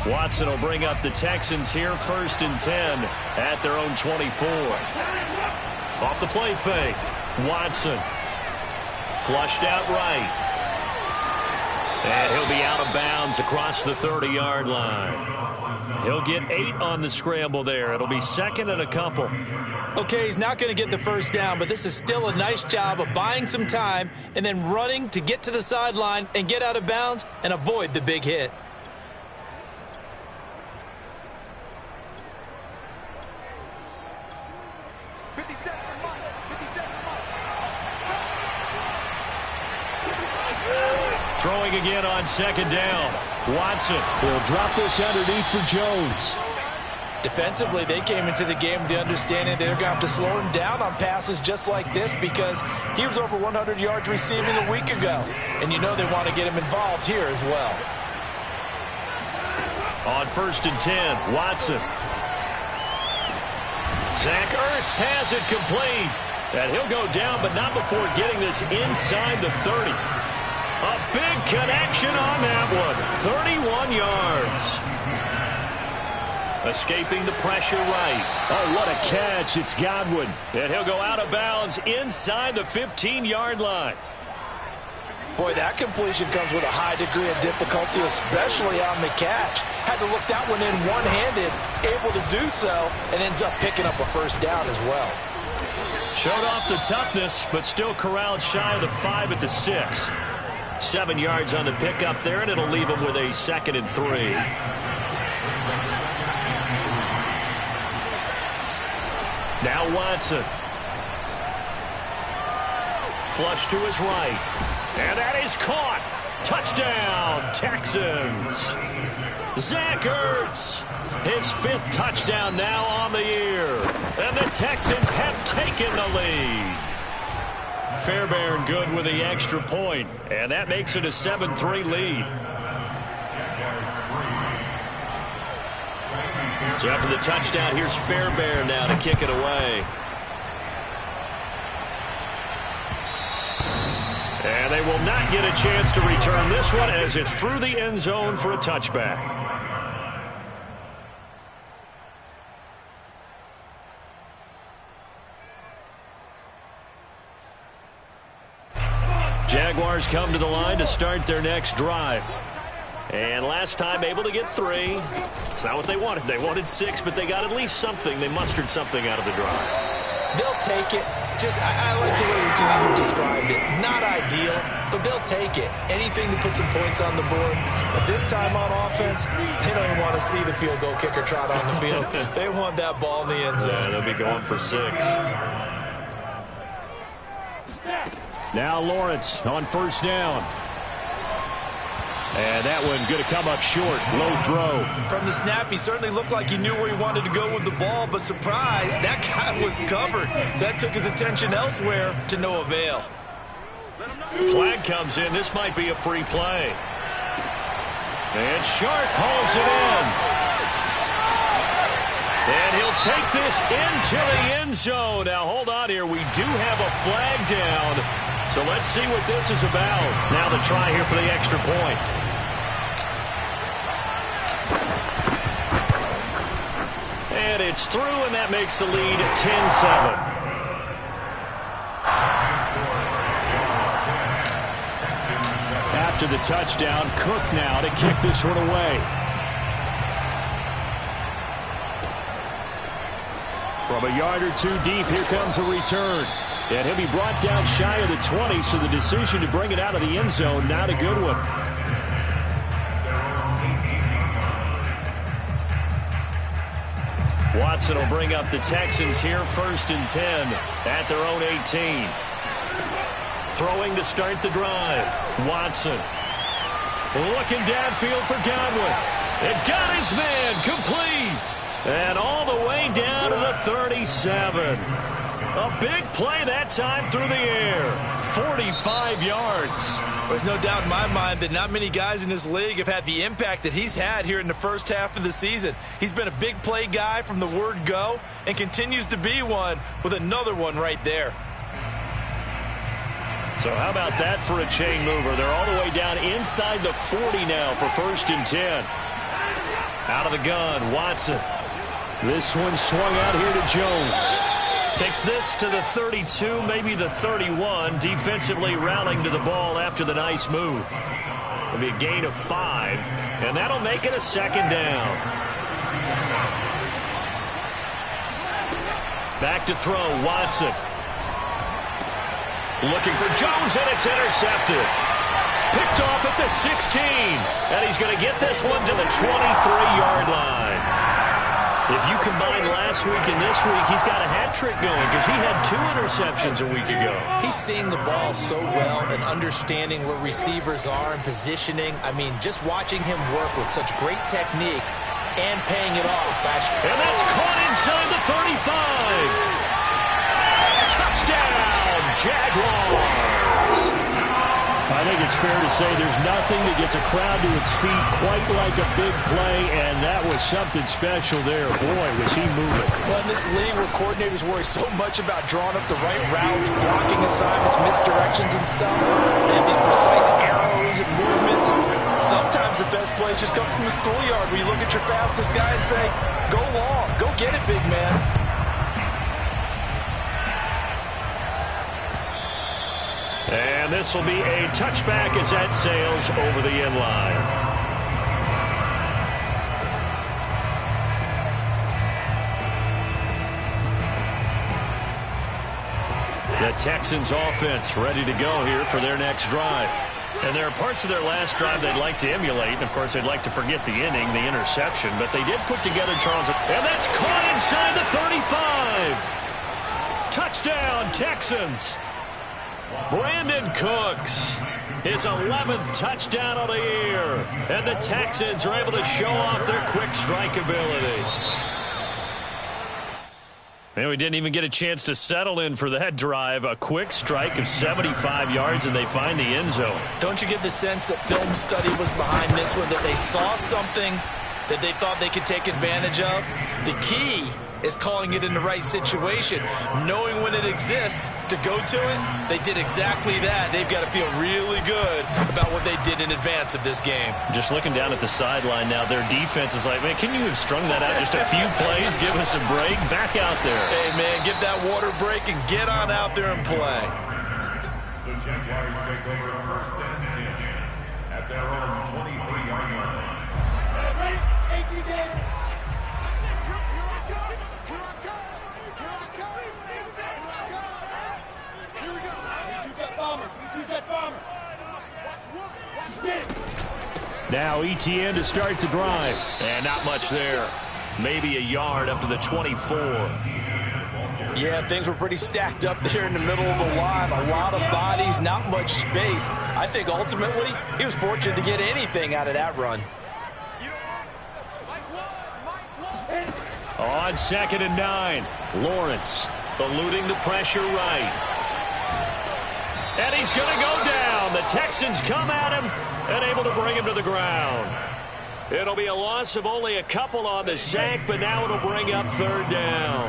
Watson will bring up the Texans here, 1st and 10 at their own 24. Off the play fake. Watson. Flushed out right. And he'll be out of bounds across the 30-yard line. He'll get 8 on the scramble there. It'll be 2nd and a couple. Okay, he's not going to get the first down, but this is still a nice job of buying some time and then running to get to the sideline and get out of bounds and avoid the big hit. Throwing again on 2nd down. Watson will drop this underneath for Jones. Defensively, they came into the game with the understanding they're going to have to slow him down on passes just like this because he was over 100 yards receiving a week ago. And you know they want to get him involved here as well. On 1st and 10, Watson. Zach Ertz has it complete. And he'll go down, but not before getting this inside the 30. A big connection on that one. 31 yards. Escaping the pressure right. Oh, what a catch. It's Godwin. And he'll go out of bounds inside the 15-yard line. Boy, that completion comes with a high degree of difficulty, especially on the catch. Had to look that one in one-handed, able to do so, and ends up picking up a first down as well. Showed off the toughness, but still corralled shy of the 5 at the 6. 7 yards on the pickup there, and it'll leave him with a 2nd and 3. Now Watson. Flush to his right. And that is caught. Touchdown, Texans. Zach Ertz. His 5th touchdown now on the year. And the Texans have taken the lead. Fairbairn good with the extra point, and that makes it a 7-3 lead. So after the touchdown, here's Fairbairn now to kick it away. And they will not get a chance to return this one as it's through the end zone for a touchback. Jaguars come to the line to start their next drive. And last time able to get 3. It's not what they wanted. They wanted 6, but they got at least something. They mustered something out of the drive. They'll take it. I like the way you described it. Not ideal, but they'll take it. Anything to put some points on the board. But this time on offense, they don't even want to see the field goal kicker trot on the field. They want that ball in the end zone. Yeah, they'll be going for 6. Now Lawrence on 1st down. And that one going to come up short. Low throw. From the snap, he certainly looked like he knew where he wanted to go with the ball, but surprise, that guy was covered. So that took his attention elsewhere to no avail. Flag comes in. This might be a free play. And Sharp hauls it in. And he'll take this into the end zone. Now, hold on here. We do have a flag down. So let's see what this is about. Now the try here for the extra point. And it's through, and that makes the lead 10-7. After the touchdown, Cook now to kick this one away. From a yard or 2 deep, here comes a return. And he'll be brought down shy of the 20, so the decision to bring it out of the end zone, not a good one. Watson will bring up the Texans here, 1st and 10 at their own 18. Throwing to start the drive. Watson looking downfield for Godwin. It got his man complete. And all the way down to the 37. A big play that time through the air. 45 yards. There's no doubt in my mind that not many guys in this league have had the impact that he's had here in the first half of the season. He's been a big play guy from the word go and continues to be one with another one right there. So how about that for a chain mover? They're all the way down inside the 40 now for 1st and 10. Out of the gun, Watson. This one swung out here to Jones. Takes this to the 32, maybe the 31. Defensively rallying to the ball after the nice move. It'll be a gain of 5, and that'll make it a second down. Back to throw, Watson. Looking for Jones, and it's intercepted. Picked off at the 16, and he's going to get this one to the 23-yard line. If you combine last week and this week, he's got a hat trick going because he had 2 interceptions a week ago. He's seeing the ball so well and understanding where receivers are and positioning. I mean, just watching him work with such great technique and paying it off. And that's caught inside the 35. Touchdown, Jaguars. I think it's fair to say there's nothing that gets a crowd to its feet quite like a big play, and that was something special there. Boy, was he moving. Well, in this league where coordinators worry so much about drawing up the right routes, blocking assignments, misdirections and stuff, they have these precise arrows and movements. Sometimes the best plays just come from the schoolyard where you look at your fastest guy and say, go long, go get it, big man. And this will be a touchback as that sails over the end line. The Texans offense ready to go here for their next drive. And there are parts of their last drive they'd like to emulate. And, of course, they'd like to forget the inning, the interception. But they did put together Charles. And that's caught inside the 35. Touchdown, Texans. Brandon Cooks, his 11th touchdown of the year. And the Texans are able to show off their quick strike ability. And we didn't even get a chance to settle in for that drive. A quick strike of 75 yards, and they find the end zone. Don't you get the sense that film study was behind this one, that they saw something that they thought they could take advantage of? The key is calling it in the right situation, knowing when it exists to go to it. They did exactly that. They've got to feel really good about what they did in advance of this game. Just looking down at the sideline now, their defense is like, man, can you have strung that out just a few plays? Give us a break. Back out there. Hey, man, get that water break and get on out there and play. The Jaguars take over first and 10 at their own 23-yard line. Now ETN to start the drive. And not much there. Maybe a yard up to the 24. Yeah, things were pretty stacked up there in the middle of the line. A lot of bodies, not much space. I think ultimately he was fortunate to get anything out of that run. On 2nd and 9, Lawrence eluding the pressure right. And he's going to go down. The Texans come at him and able to bring him to the ground. It'll be a loss of only a couple on the sack, but now it'll bring up 3rd down.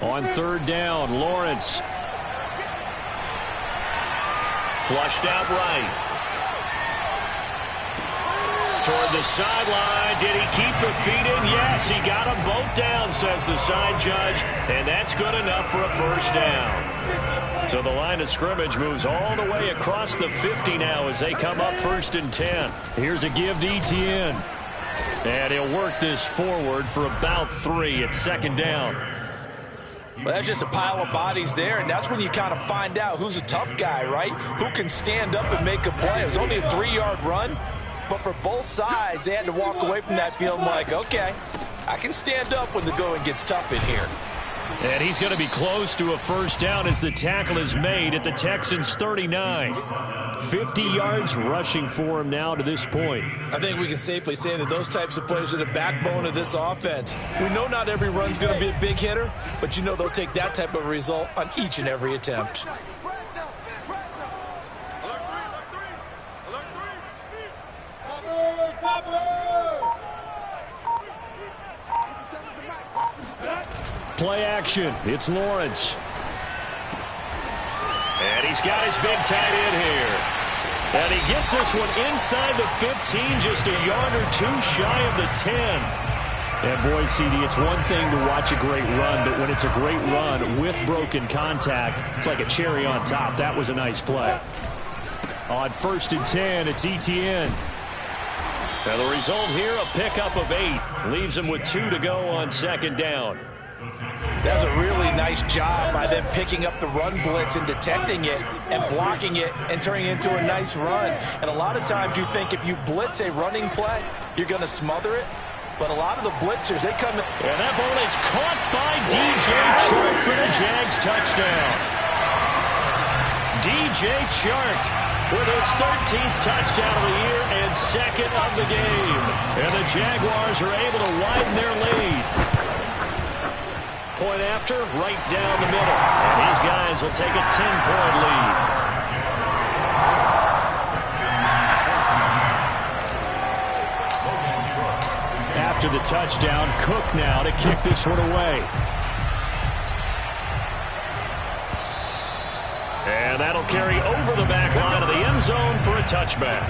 On 3rd down, Lawrence. Flushed out right. Toward the sideline. Did he keep the feet in? Yes, he got them both down, says the side judge. And that's good enough for a 1st down. So the line of scrimmage moves all the way across the 50 now as they come up 1st and 10. Here's a give to ETN. And he'll work this forward for about 3 at 2nd down. Well, that's just a pile of bodies there, and that's when you kind of find out who's a tough guy, right? Who can stand up and make a play. It was only a 3-yard run, but for both sides, they had to walk away from that feeling like, okay, I can stand up when the going gets tough in here. And he's going to be close to a 1st down as the tackle is made at the Texans' 39. 50 yards rushing for him now to this point. I think we can safely say that those types of players are the backbone of this offense. We know not every run's going to be a big hitter, but you know they'll take that type of result on each and every attempt. Play action. It's Lawrence. And he's got his big tight end here. And he gets this one inside the 15, just a yard or two shy of the 10. And boy, CD, it's one thing to watch a great run, but when it's a great run with broken contact, it's like a cherry on top. That was a nice play. On 1st and 10, it's ETN. And the result here, a pickup of 8. Leaves him with 2 to go on 2nd down. That's a really nice job by them picking up the run blitz and detecting it and blocking it and turning it into a nice run. And a lot of times you think if you blitz a running play, you're going to smother it. But a lot of the blitzers, they come in. And that ball is caught by DJ Chark for the Jags touchdown. DJ Chark with his 13th touchdown of the year and 2nd of the game. And the Jaguars are able to widen their lead. Point after, right down the middle. And these guys will take a 10-point lead. After the touchdown, Cook now to kick this one away. And that'll carry over the back line of the end zone for a touchback.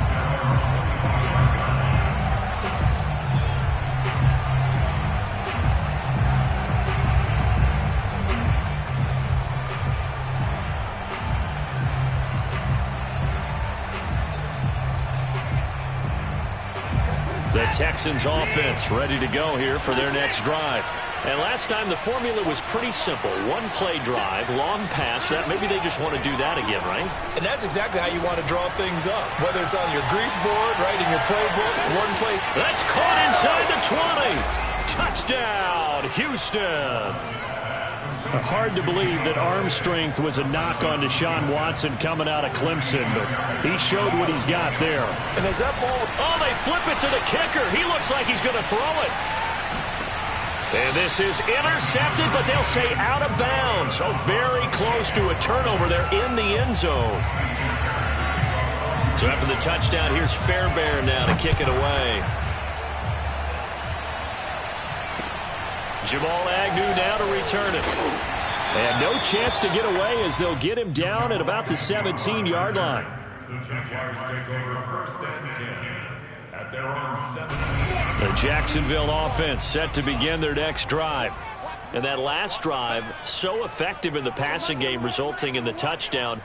The Texans offense ready to go here for their next drive. And last time the formula was pretty simple. One play drive, long pass. That maybe they just want to do that again, right? And that's exactly how you want to draw things up. Whether it's on your grease board, right, in your playbook, one play. That's caught inside the 20. Touchdown, Houston. Hard to believe that arm strength was a knock on Deshaun Watson coming out of Clemson, but he showed what he's got there. And as that ball... Oh, they flip it to the kicker. He looks like he's going to throw it. And this is intercepted, but they'll say out of bounds. So very close to a turnover there in the end zone. So after the touchdown, here's Fairbairn now to kick it away. Jamal Agnew now to return it. And no chance to get away as they'll get him down at about the 17-yard line. The Jaguars take over 1st and 10 at their own 17. The Jacksonville offense set to begin their next drive. And that last drive, so effective in the passing game, resulting in the touchdown.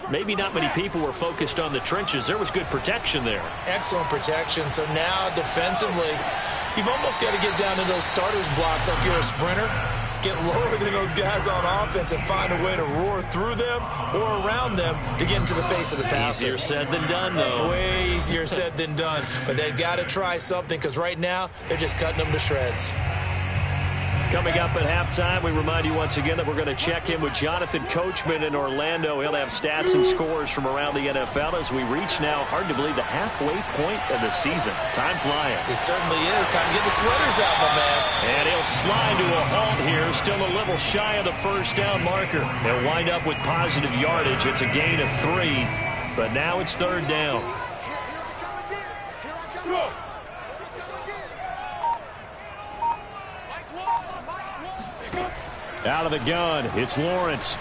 Maybe not many people were focused on the trenches. There was good protection there. Excellent protection. So now defensively, you've almost got to get down to those starters blocks like you're a sprinter. Get lower than those guys on offense and find a way to roar through them or around them to get into the face of the passer. Easier said than done, though. Way easier said than done. But they've got to try something because right now they're just cutting them to shreds. Coming up at halftime, we remind you once again that we're going to check in with Jonathan Coachman in Orlando. He'll have stats and scores from around the NFL as we reach now, hard to believe, the halfway point of the season. Time flying. It certainly is. Time to get the sweaters out, my man. And he'll slide to a halt here, still a little shy of the 1st down marker. They'll wind up with positive yardage. It's a gain of 3, but now it's 3rd down. Out of the gun, it's Lawrence.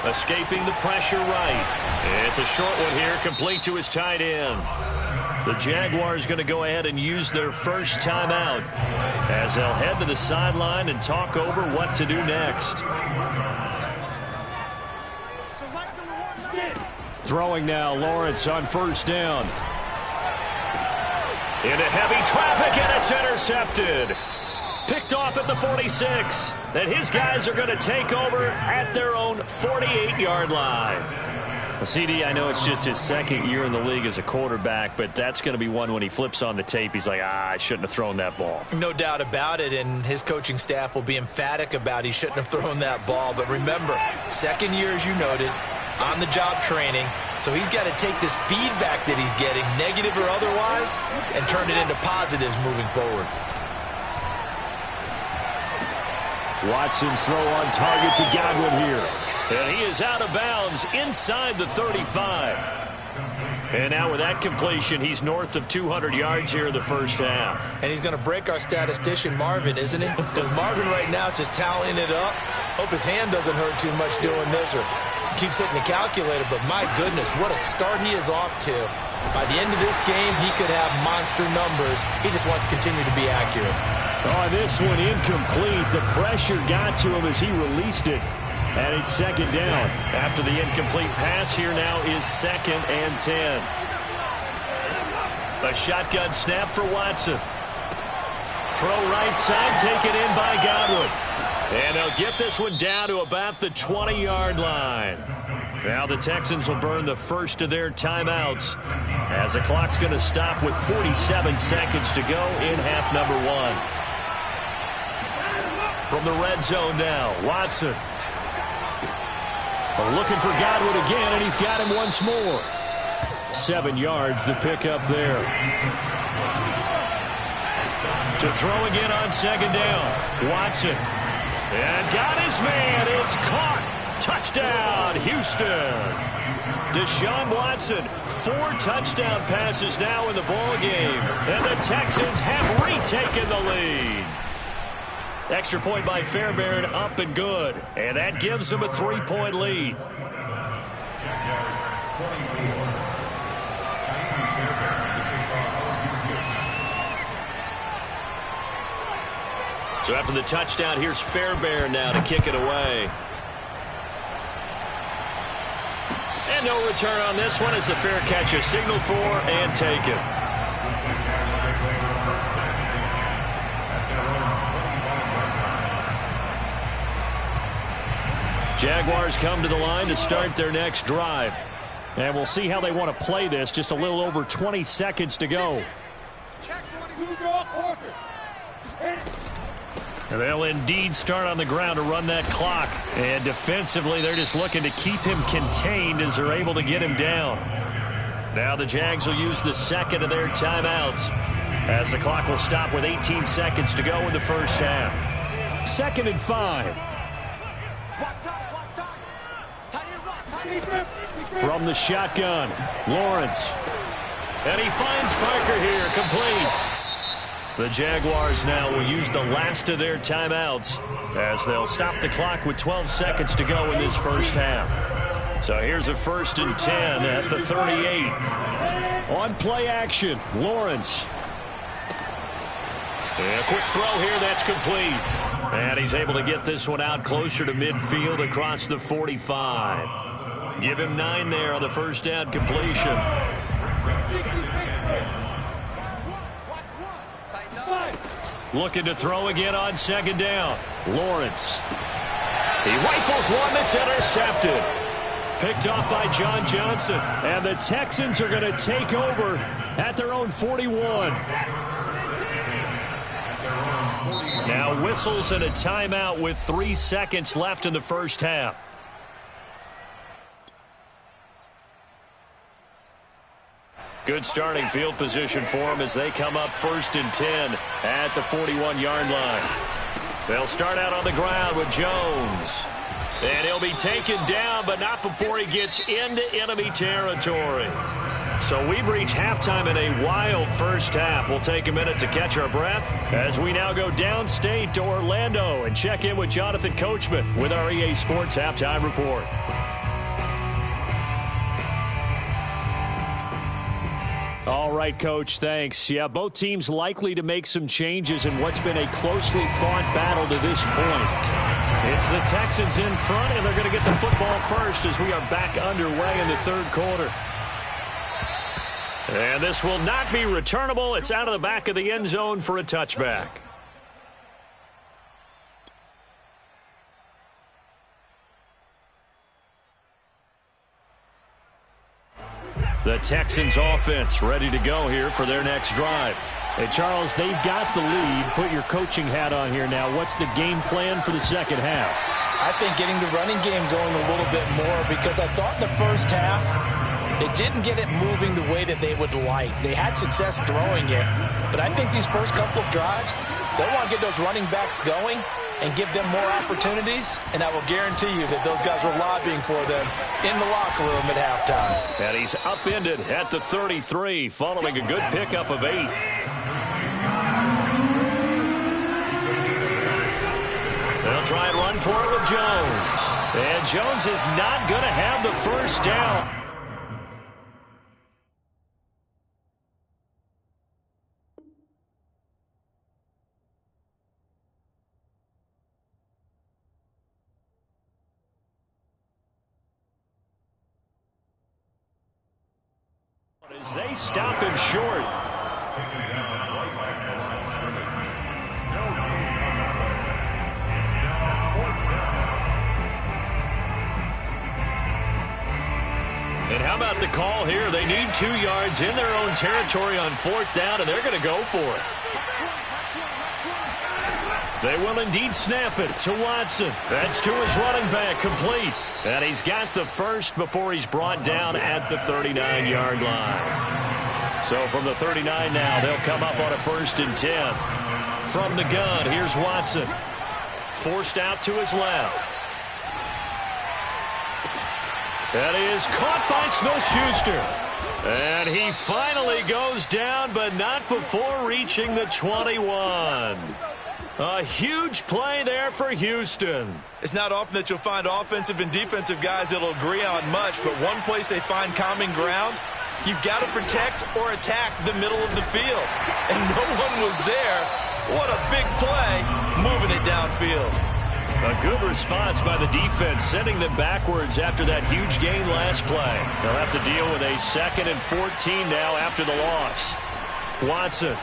Escaping the pressure right. It's a short one here, complete to his tight end. The Jaguars going to go ahead and use their first timeout as they'll head to the sideline and talk over what to do next. Throwing now, Lawrence on 1st down. Into heavy traffic, and it's intercepted. Picked off at the 46. And his guys are going to take over at their own 48-yard line. CD, I know it's just his 2nd year in the league as a quarterback, but that's going to be one when he flips on the tape, he's like, I shouldn't have thrown that ball. No doubt about it, and his coaching staff will be emphatic about he shouldn't have thrown that ball. But remember, 2nd year, as you noted, on-the-job training, so he's got to take this feedback that he's getting, negative or otherwise, and turn it into positives moving forward. Watson's throw on target to Godwin here. And he is out of bounds inside the 35. And now with that completion, he's north of 200 yards here in the 1st half. And he's going to break our statistician, Marvin, isn't he? Because Marvin right now is just toweling it up. Hope his hand doesn't hurt too much doing this, or keeps hitting the calculator, but my goodness, what a start he is off to. By the end of this game, he could have monster numbers. He just wants to continue to be accurate. Oh, this one incomplete. The pressure got to him as he released it. And it's second down. After the incomplete pass, here now is 2nd and 10. A shotgun snap for Watson. Throw right side, taken in by Godwin. And they'll get this one down to about the 20-yard line. Now the Texans will burn the first of their timeouts as the clock's going to stop with 47 seconds to go in half number 1. From the red zone now, Watson. Looking for Godwin again, and he's got him once more. 7 yards, the pickup there. To throw again on second down, Watson. And got his man. It's caught. Touchdown, Houston. Deshaun Watson, 4 touchdown passes now in the ball game. And the Texans have retaken the lead. Extra point by Fairbairn, up and good. And that gives them a 3-point lead. So after the touchdown, here's Fairbairn now to kick it away. And no return on this one as the fair catch is signaled for and taken. Jaguars come to the line to start their next drive. And we'll see how they want to play this. Just a little over 20 seconds to go. And they'll indeed start on the ground to run that clock. And defensively, they're just looking to keep him contained as they're able to get him down. Now the Jags will use the second of their timeouts as the clock will stop with 18 seconds to go in the first half. 2nd and 5. From the shotgun, Lawrence. And he finds Parker here, complete. The Jaguars now will use the last of their timeouts as they'll stop the clock with 12 seconds to go in this first half. So here's a 1st and 10 at the 38. On play action, Lawrence. And a quick throw here, that's complete. And he's able to get this one out closer to midfield across the 45. Give him 9 there on the first down completion. Looking to throw again on second down. Lawrence. He rifles one that's intercepted. Picked off by John Johnson. And the Texans are going to take over at their own 41. Now whistles and a timeout with 3 seconds left in the first half. Good starting field position for them as they come up 1st and 10 at the 41-yard line. They'll start out on the ground with Jones. And he'll be taken down, but not before he gets into enemy territory. So we've reached halftime in a wild first half. We'll take a minute to catch our breath as we now go downstate to Orlando and check in with Jonathan Coachman with our EA Sports Halftime Report. All right, Coach, thanks. Yeah, both teams likely to make some changes in what's been a closely fought battle to this point. It's the Texans in front, and they're going to get the football first as we are back underway in the 3rd quarter. And this will not be returnable. It's out of the back of the end zone for a touchback. The Texans offense ready to go here for their next drive. Hey, Charles, they've got the lead. Put your coaching hat on here now. What's the game plan for the second half? I think getting the running game going a little bit more because I thought in the first half they didn't get it moving the way that they would like. They had success throwing it, but I think these first couple of drives, they'll want to get those running backs going and give them more opportunities, and I will guarantee you that those guys were lobbying for them in the locker room at halftime. And he's upended at the 33 following a good pickup of 8. They'll They'll try and run for it with Jones. And Jones is not going to have the first down. As they stop him short. And how about the call here? They need 2 yards in their own territory on 4th down, and they're going to go for it. They will indeed snap it to Watson. That's to his running back, complete. And he's got the first before he's brought down at the 39-yard line. So from the 39 now, they'll come up on a 1st and 10. From the gun, here's Watson. Forced out to his left. That is caught by Smith-Schuster. And he finally goes down, but not before reaching the 21. A huge play there for Houston. It's not often that you'll find offensive and defensive guys that'll agree on much, but one place they find common ground, you've got to protect or attack the middle of the field. And no one was there. What a big play, moving it downfield. A good response by the defense, sending them backwards after that huge gain last play. They'll have to deal with a 2nd and 14 now after the loss. Watson.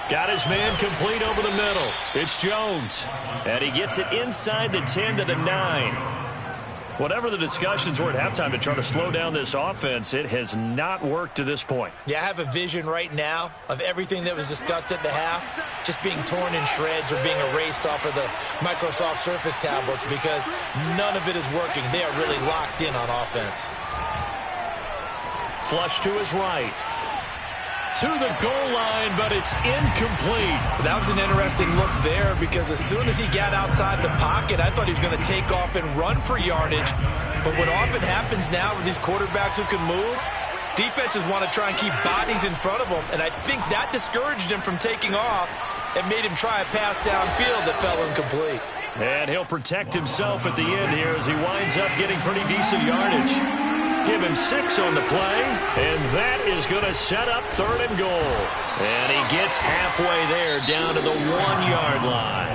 Got his man complete over the middle. It's Jones. And he gets it inside the 10 to the 9. Whatever the discussions were at halftime to try to slow down this offense, it has not worked to this point. Yeah, I have a vision right now of everything that was discussed at the half just being torn in shreds or being erased off of the Microsoft Surface tablets because none of it is working. They are really locked in on offense. Flush to his right. To the goal line, but it's incomplete. That was an interesting look there because as soon as he got outside the pocket, I thought he was going to take off and run for yardage. But what often happens now with these quarterbacks who can move, defenses want to try and keep bodies in front of them, and I think that discouraged him from taking off and made him try a pass downfield that fell incomplete. And he'll protect himself at the end here as he winds up getting pretty decent yardage. Give him 6 on the play, and that is going to set up 3rd and goal. And he gets halfway there down to the 1-yard line.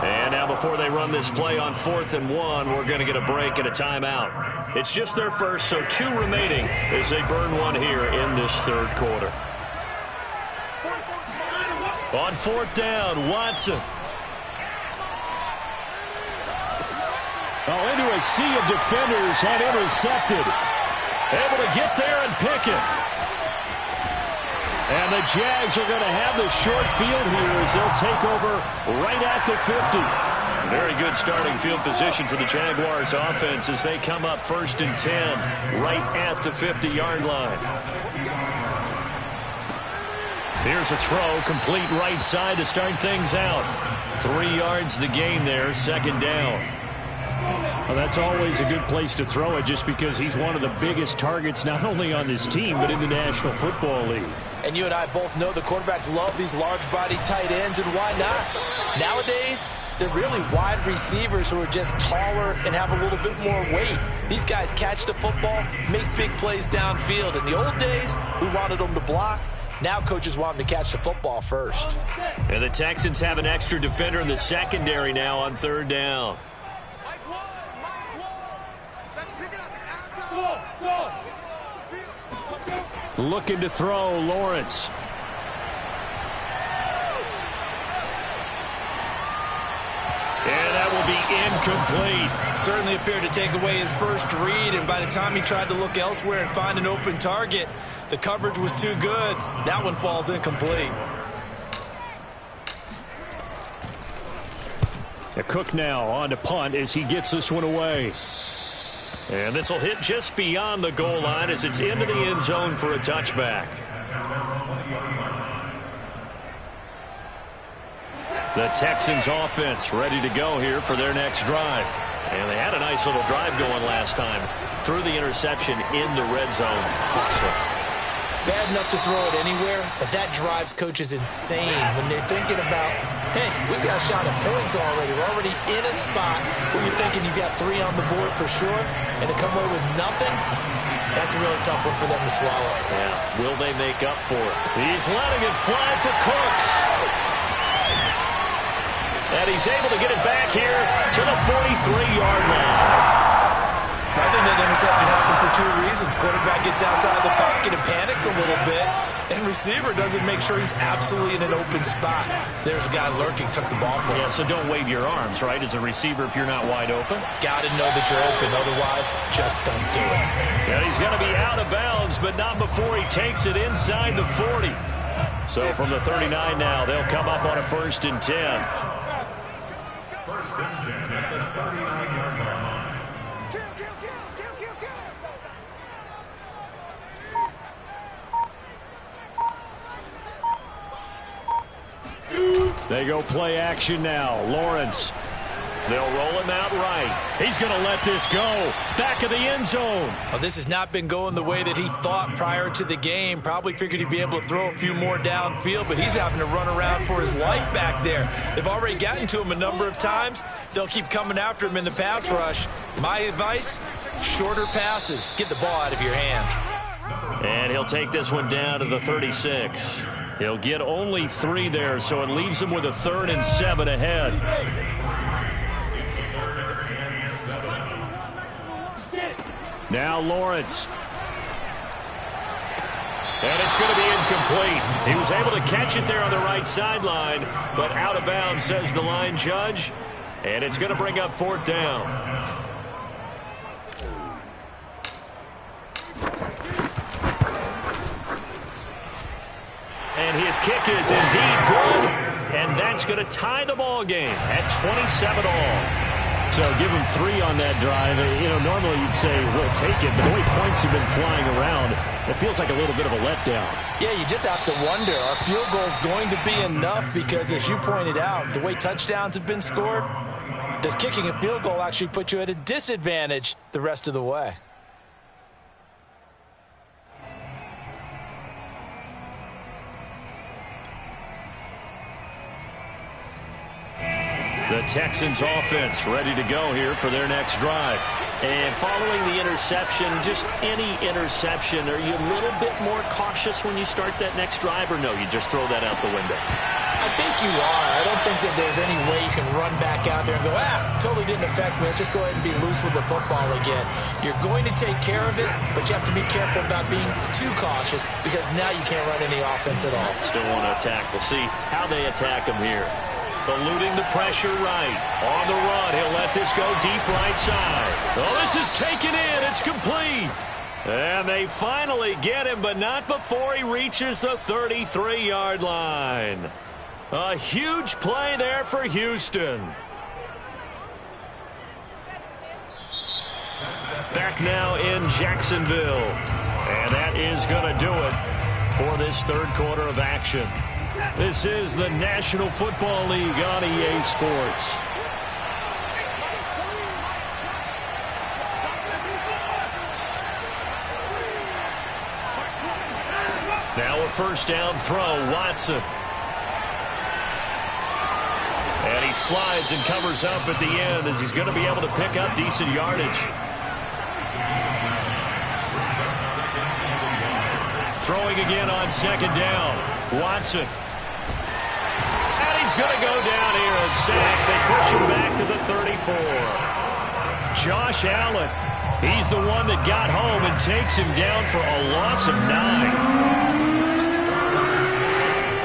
And now before they run this play on 4th and 1, we're going to get a break and a timeout. It's just their first, so 2 remaining as they burn one here in this 3rd quarter. On 4th down, Watson. Oh, into a sea of defenders and intercepted. Able to get there and pick it. And the Jags are going to have the short field here as they'll take over right at the 50. Very good starting field position for the Jaguars offense as they come up 1st and 10 right at the 50-yard line. Here's a throw, complete right side to start things out. 3 yards the gain there, 2nd down. Well, that's always a good place to throw it just because he's one of the biggest targets not only on this team but in the National Football League. And you and I both know the quarterbacks love these large-body tight ends, and why not? Nowadays, they're really wide receivers who are just taller and have a little bit more weight. These guys catch the football, make big plays downfield. In the old days, we wanted them to block. Now coaches want them to catch the football first. And the Texans have an extra defender in the secondary now on 3rd down. Looking to throw, Lawrence. And that will be incomplete. Certainly appeared to take away his first read, and by the time he tried to look elsewhere and find an open target, the coverage was too good. That one falls incomplete. A Cook now on to punt as he gets this one away. And this will hit just beyond the goal line as it's into the end zone for a touchback. The Texans offense ready to go here for their next drive. And they had a nice little drive going last time. Threw the interception in the red zone. Costly. bad enough to throw it anywhere, but that drives coaches insane when they're thinking about, hey, we've got a shot at points already. We're already in a spot where you're thinking you got 3 on the board for sure, and to come away with nothing, that's a really tough one for them to swallow. Yeah, will they make up for it? He's letting it fly for Cooks. And he's able to get it back here to the 43-yard line. I think that interception happened for 2 reasons. Quarterback gets outside the pocket and panics a little bit, and receiver doesn't make sure he's absolutely in an open spot. So there's a guy lurking, took the ball for him. Yeah, so don't wave your arms, right, as a receiver if you're not wide open. Got to know that you're open. Otherwise, just don't do it. And he's going to be out of bounds, but not before he takes it inside the 40. So from the 39 now, they'll come up on a 1st and 10. 1st and 10 at the 39-yard line. They go play action now. Lawrence. They'll roll him out right. He's going to let this go. Back of the end zone. Well, this has not been going the way that he thought prior to the game. Probably figured he'd be able to throw a few more downfield, but he's having to run around for his life back there. They've already gotten to him a number of times. They'll keep coming after him in the pass rush. My advice, shorter passes. Get the ball out of your hand. And he'll take this one down to the 36. He'll get only 3 there, so it leaves him with a 3rd and 7 ahead. Now Lawrence. And it's going to be incomplete. He was able to catch it there on the right sideline, but out of bounds, says the line judge. And it's going to bring up 4th down. And his kick is indeed good, and that's going to tie the ball game at 27 all. So give him 3 on that drive. You know, normally you'd say, we'll take it, but the way points have been flying around, it feels like a little bit of a letdown. Yeah, you just have to wonder, are field goals going to be enough? Because as you pointed out, the way touchdowns have been scored, does kicking a field goal actually put you at a disadvantage the rest of the way? The Texans offense ready to go here for their next drive. And following the interception, just any interception, are you a little bit more cautious when you start that next drive, or no, you just throw that out the window? I think you are. I don't think that there's any way you can run back out there and go, totally didn't affect me. Let's just go ahead and be loose with the football again. You're going to take care of it, but you have to be careful about being too cautious because now you can't run any offense at all. Still want to attack. We'll see how they attack him here. Eluding the pressure right. On the run, he'll let this go deep right side. Oh, this is taken in. It's complete. And they finally get him, but not before he reaches the 33-yard line. A huge play there for Houston. Back now in Jacksonville. And that is going to do it for this 3rd quarter of action. This is the National Football League on EA Sports. Now a 1st down throw, Watson. And he slides and covers up at the end as he's going to be able to pick up decent yardage. Throwing again on 2nd down, Watson. He's going to go down here, a sack. They push him back to the 34. Josh Allen, he's the one that got home and takes him down for a loss of 9.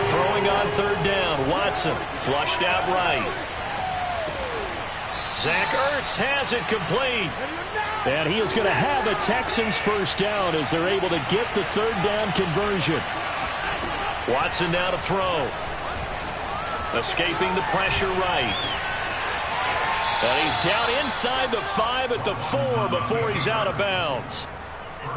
Throwing on 3rd down, Watson, flushed out right. Zach Ertz has it complete. And he is going to have a Texans 1st down as they're able to get the 3rd down conversion. Watson now to throw. Escaping the pressure right. And he's down inside the 5 at the 4 before he's out of bounds.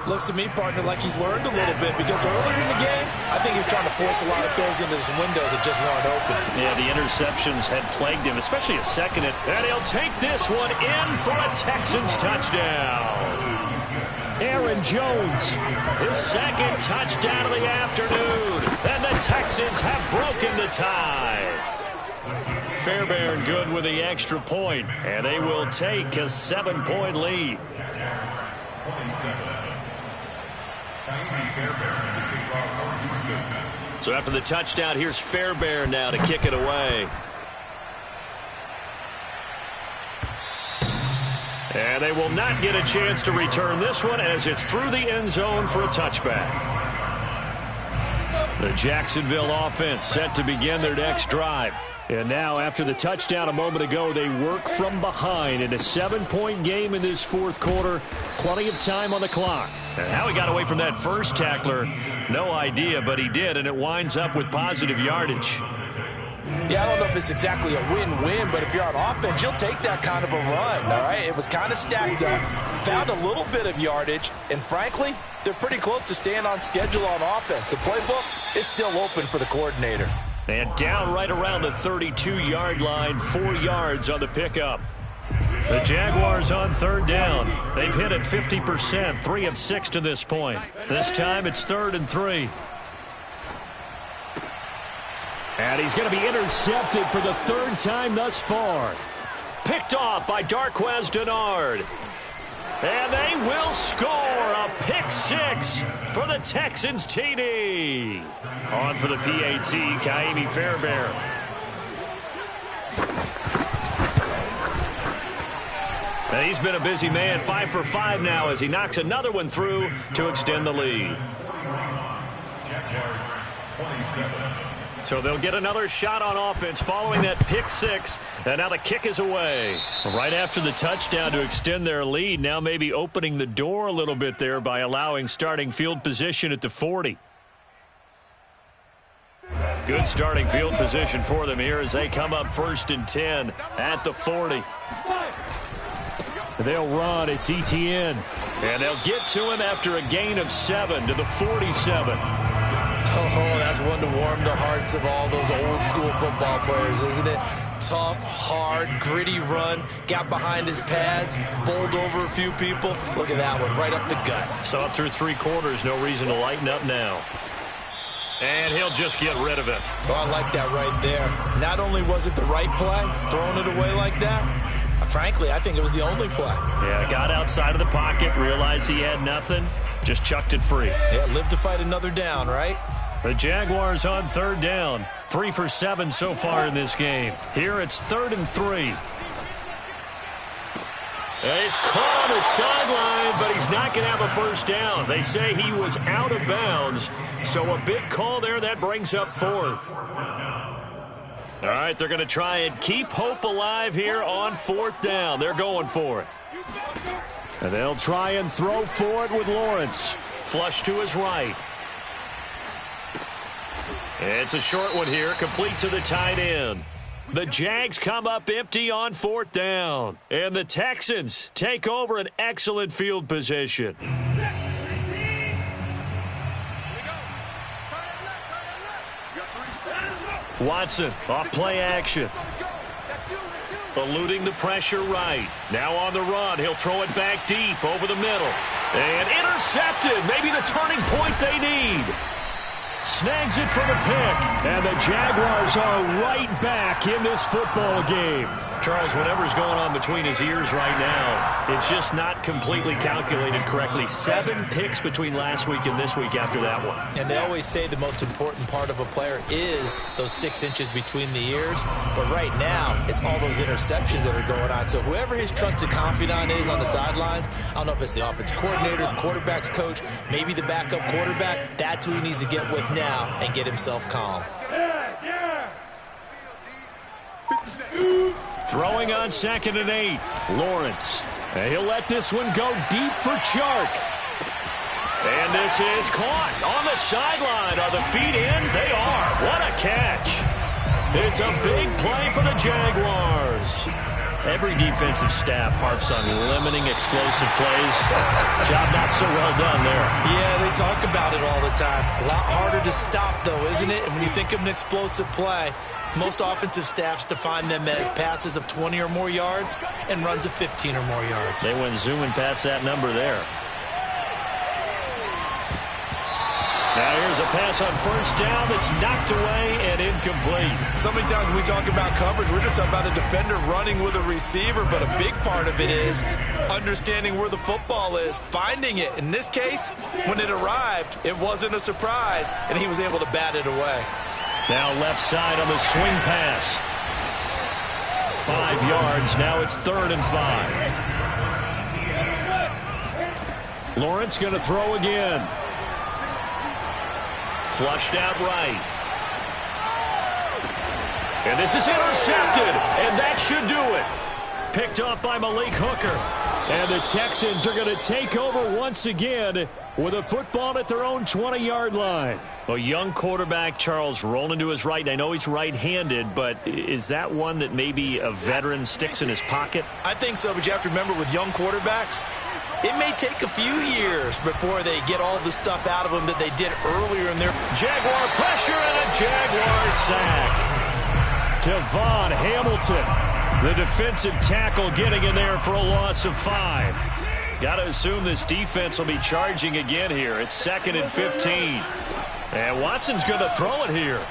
Looks to me, partner, like he's learned a little bit because earlier in the game, I think he was trying to force a lot of throws into some windows that just weren't open. Yeah, the interceptions had plagued him, especially a second. And he'll take this one in for a Texans touchdown. Aaron Jones. His second touchdown of the afternoon. And the Texans have broken the tie. Fairbairn good with the extra point, and they will take a 7-point lead. So after the touchdown, here's Fairbairn now to kick it away. And they will not get a chance to return this one as it's through the end zone for a touchback. The Jacksonville offense set to begin their next drive. And now, after the touchdown a moment ago, they work from behind in a 7-point game in this fourth quarter. Plenty of time on the clock. And how he got away from that first tackler, no idea, but he did, and it winds up with positive yardage. Yeah, I don't know if it's exactly a win-win, but if you're on offense, you'll take that kind of a run, all right? It was kind of stacked up, found a little bit of yardage, and frankly, they're pretty close to staying on schedule on offense. The playbook is still open for the coordinator. And down right around the 32-yard line, 4 yards on the pickup. The Jaguars on third down. They've hit it 50%, 3 of 6 to this point. This time it's 3rd and 3. And he's going to be intercepted for the 3rd time thus far. Picked off by Darquez Dennard. And they will score a pick 6 for the Texans TD. On for the PAT, Kaimi Fairbairn. And he's been a busy man, 5 for 5 now as he knocks another one through to extend the lead. Jaguars 27. So they'll get another shot on offense following that pick 6. And now the kick is away. Right after the touchdown to extend their lead, now maybe opening the door a little bit there by allowing starting field position at the 40. Good starting field position for them here as they come up 1st and 10 at the 40. They'll run. It's Etienne. And they'll get to him after a gain of 7 to the 47. Oh, that's one to warm the hearts of all those old school football players, isn't it? Tough, hard, gritty run, got behind his pads, bowled over a few people. Look at that one, right up the gut. So up through 3 quarters, no reason to lighten up now. And he'll just get rid of it. Oh, I like that right there. Not only was it the right play, throwing it away like that, frankly, I think it was the only play. Yeah, got outside of the pocket, realized he had nothing, just chucked it free. Yeah, live to fight another down, right? The Jaguars on 3rd down. 3 for 7 so far in this game. Here it's 3rd and 3. He's caught on the sideline, but he's not going to have a first down. They say he was out of bounds, so a big call there. That brings up 4th. All right, they're going to try and keep hope alive here on 4th down. They're going for it. And they'll try and throw for it with Lawrence. Flush to his right. It's a short one here, complete to the tight end. The Jags come up empty on 4th down. And the Texans take over an excellent field position. Watson off play action. Eluding the pressure right. Now on the run. He'll throw it back deep over the middle. And intercepted. Maybe the turning point they need. Snags it for the pick. And the Jaguars are right back in this football game. Charles, whatever's going on between his ears right now, it's just not completely calculated correctly. 7 picks between last week and this week after that one. And they always say the most important part of a player is those 6 inches between the ears. But right now, it's all those interceptions that are going on. So whoever his trusted confidant is on the sidelines, I don't know if it's the offensive coordinator, the quarterback's coach, maybe the backup quarterback, that's who he needs to get with now and get himself calm. Throwing on 2nd and 8. Lawrence. And he'll let this one go deep for Chark. And this is caught on the sideline. Are the feet in? They are. What a catch. It's a big play for the Jaguars. Every defensive staff harps on limiting explosive plays. Job not so well done there. Yeah, they talk about it all the time. A lot harder to stop, though, isn't it? And when you think of an explosive play, most offensive staffs define them as passes of 20 or more yards and runs of 15 or more yards. They went zooming past that number there. There's a pass on first down that's knocked away and incomplete. So many times when we talk about coverage, we're just talking about a defender running with a receiver, but a big part of it is understanding where the football is, finding it. In this case, when it arrived, it wasn't a surprise, and he was able to bat it away. Now left side on the swing pass. 5 yards. Now it's 3rd and 5. Lawrence going to throw again. Flushed out right. And this is intercepted. And that should do it. Picked off by Malik Hooker. And the Texans are going to take over once again with a football at their own 20-yard line. A young quarterback, Charles, rolling to his right. I know he's right-handed, but is that one that maybe a veteran sticks in his pocket? I think so, but you have to remember with young quarterbacks, it may take a few years before they get all the stuff out of them that they did earlier in their... Jaguar pressure and a Jaguar sack. Devon Hamilton, the defensive tackle, getting in there for a loss of 5. Got to assume this defense will be charging again here. It's 2nd and 15. And Watson's going to throw it here.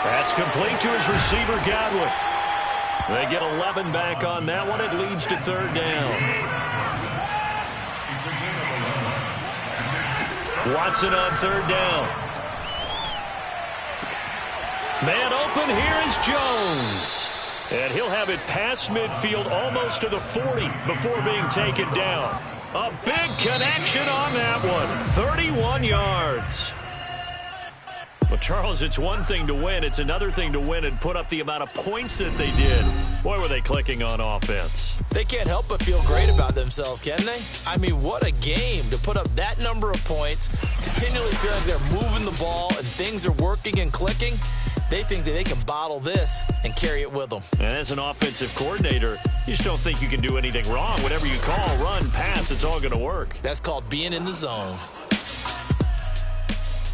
That's complete to his receiver, Godwin. They get 11 back on that one. It leads to 3rd down. Watson on 3rd down. Man open, here is Jones. And he'll have it past midfield almost to the 40 before being taken down. A big connection on that one. 31 yards. Well, Charles, it's one thing to win. It's another thing to win and put up the amount of points that they did. Boy, were they clicking on offense. They can't help but feel great about themselves, can they? I mean, what a game to put up that number of points, continually feel like they're moving the ball and things are working and clicking. They think that they can bottle this and carry it with them. And as an offensive coordinator, you just don't think you can do anything wrong. Whatever you call, run, pass, it's all going to work. That's called being in the zone.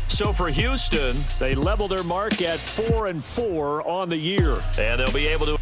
So for Houston, they level their mark at 4-4 on the year. And they'll be able to